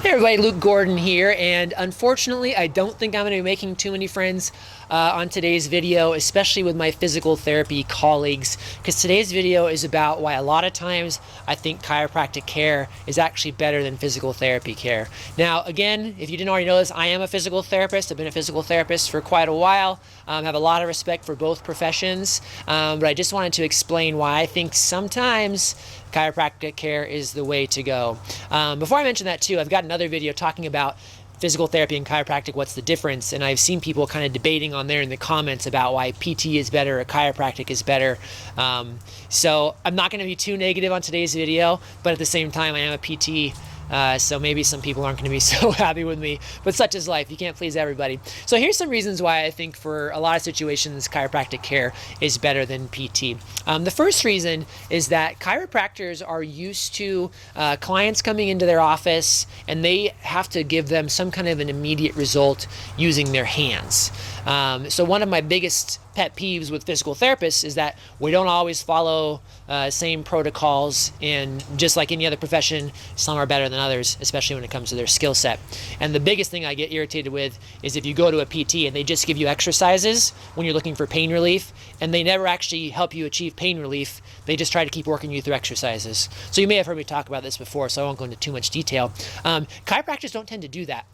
Hey everybody, Luke Gordon here, and unfortunately I don't think I'm going to be making too many friends on today's video, especially with my physical therapy colleagues, because today's video is about why a lot of times I think chiropractic care is actually better than physical therapy care. Now again, if you didn't already know this, I am a physical therapist. I've been a physical therapist for quite a while. Have a lot of respect for both professions, but I just wanted to explain why I think sometimes chiropractic care is the way to go. Before I mention that too, I've got another video talking about physical therapy and chiropractic, what's the difference, and I've seen people kind of debating on there in the comments about why PT is better or chiropractic is better. So I'm not going to be too negative on today's video, but at the same time I am a PT. So maybe some people aren't going to be so happy with me, but such is life. You can't please everybody. So here's some reasons why I think for a lot of situations chiropractic care is better than PT. The first reason is that chiropractors are used to clients coming into their office and they have to give them some kind of an immediate result using their hands. So one of my biggest pet peeves with physical therapists is that we don't always follow same protocols, and just like any other profession, some are better than others, especially when it comes to their skill set. And the biggest thing I get irritated with is if you go to a PT and they just give you exercises when you're looking for pain relief, and they never actually help you achieve pain relief. They just try to keep working you through exercises. So you may have heard me talk about this before, so I won't go into too much detail. Chiropractors don't tend to do that.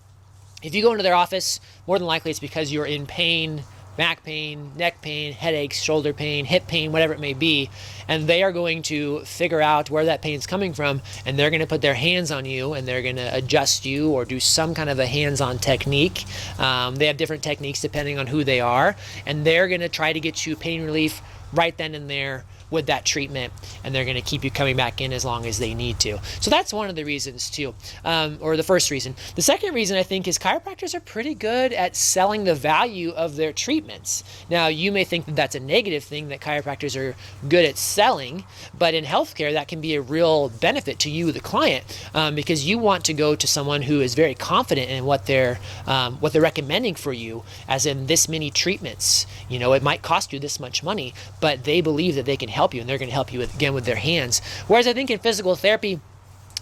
If you go into their office, more than likely it's because you're in pain, back pain, neck pain, headaches, shoulder pain, hip pain, whatever it may be, and they are going to figure out where that pain's coming from, and they're going to put their hands on you and they're going to adjust you or do some kind of a hands-on technique. They have different techniques depending on who they are, and they're going to try to get you pain relief right then and there with that treatment, and they're going to keep you coming back in as long as they need to. So that's one of the reasons too, or the first reason. The second reason I think is chiropractors are pretty good at selling the value of their treatments. Now you may think that that's a negative thing, that chiropractors are good at selling, but in healthcare that can be a real benefit to you, the client, because you want to go to someone who is very confident in what they're recommending for you, as in this many treatments. You know, it might cost you this much money, but they believe that they can help you, and they're going to help you with their hands. Whereas I think in physical therapy,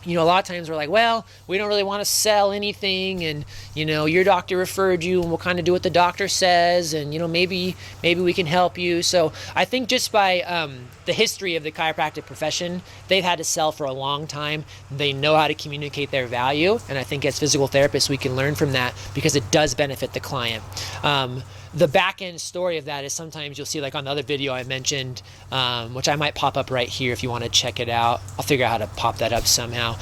you know, a lot of times we're like, well, we don't really want to sell anything, and you know, your doctor referred you, and we'll kind of do what the doctor says, and you know, maybe we can help you. So I think just by the history of the chiropractic profession, they've had to sell for a long time. They know how to communicate their value, and I think as physical therapists we can learn from that because it does benefit the client. The back end story of that is sometimes you'll see, like on the other video I mentioned, which I might pop up right here if you want to check it out. I'll figure out how to pop that up somehow.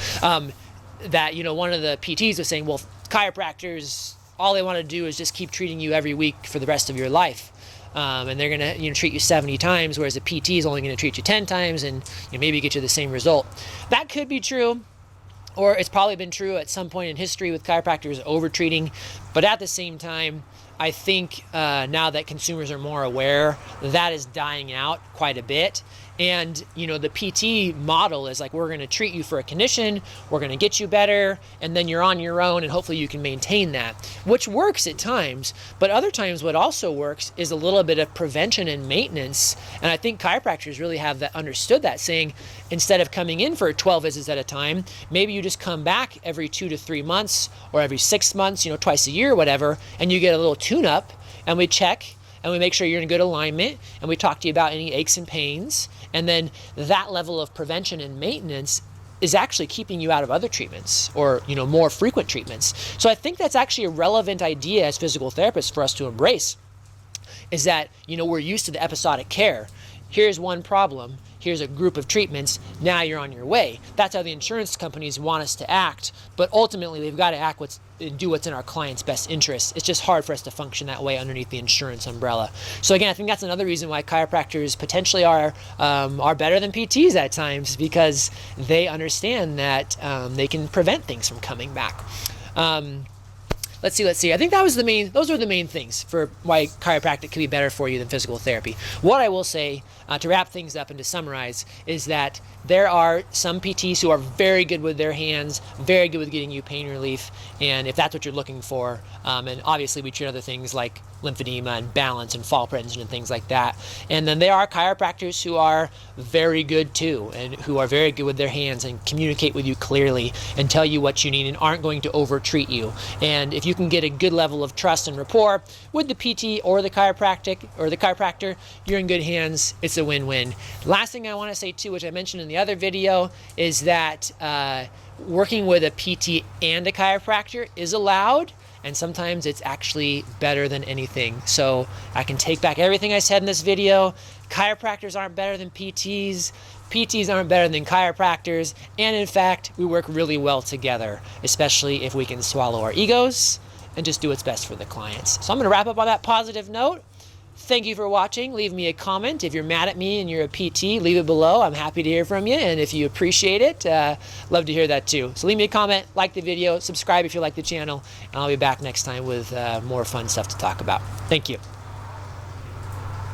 That, you know, one of the PTs was saying, well, chiropractors, all they want to do is just keep treating you every week for the rest of your life. And they're going to, you know, treat you 70 times, whereas a PT is only going to treat you 10 times and maybe get you the same result. That could be true. Or it's probably been true at some point in history with chiropractors over-treating. But at the same time, I think now that consumers are more aware, that is dying out quite a bit. And, you know, the PT model is like, we're going to treat you for a condition, we're going to get you better, and then you're on your own, and hopefully you can maintain that, which works at times. But other times what also works is a little bit of prevention and maintenance. And I think chiropractors really have that, understood that, saying instead of coming in for 12 visits at a time, maybe you just come back every 2 to 3 months or every 6 months, you know, twice a year or whatever, and you get a little tune-up, and we check and we make sure you're in good alignment, and we talk to you about any aches and pains. And then that level of prevention and maintenance is actually keeping you out of other treatments or, you know, more frequent treatments. So I think that's actually a relevant idea as physical therapists for us to embrace, is that, you know, we're used to the episodic care. Here's one problem, here's a group of treatments, now you're on your way. That's how the insurance companies want us to act, but ultimately they've got to do what's in our client's best interest. It's just hard for us to function that way underneath the insurance umbrella. So again, I think that's another reason why chiropractors potentially are better than PTs at times, because they understand that they can prevent things from coming back. let's see. I think those were the main things for why chiropractic could be better for you than physical therapy. What I will say, to wrap things up and to summarize, is that there are some PTs who are very good with their hands, very good with getting you pain relief, and if that's what you're looking for, and obviously we treat other things like lymphedema and balance and fall prevention and things like that. And then there are chiropractors who are very good too, and who are very good with their hands and communicate with you clearly and tell you what you need and aren't going to over-treat you. And if you can get a good level of trust and rapport with the PT or the chiropractor, you're in good hands. It's a win-win. Last thing I want to say too, which I mentioned in the other video, is that working with a PT and a chiropractor is allowed, and sometimes it's actually better than anything. So I can take back everything I said in this video. Chiropractors aren't better than PTs. PTs aren't better than chiropractors. And in fact, we work really well together, especially if we can swallow our egos and just do what's best for the clients. So I'm gonna wrap up on that positive note. Thank you for watching. Leave me a comment. If you're mad at me and you're a PT, leave it below. I'm happy to hear from you. And if you appreciate it, love to hear that too. So leave me a comment, like the video, subscribe if you like the channel, and I'll be back next time with more fun stuff to talk about. Thank you.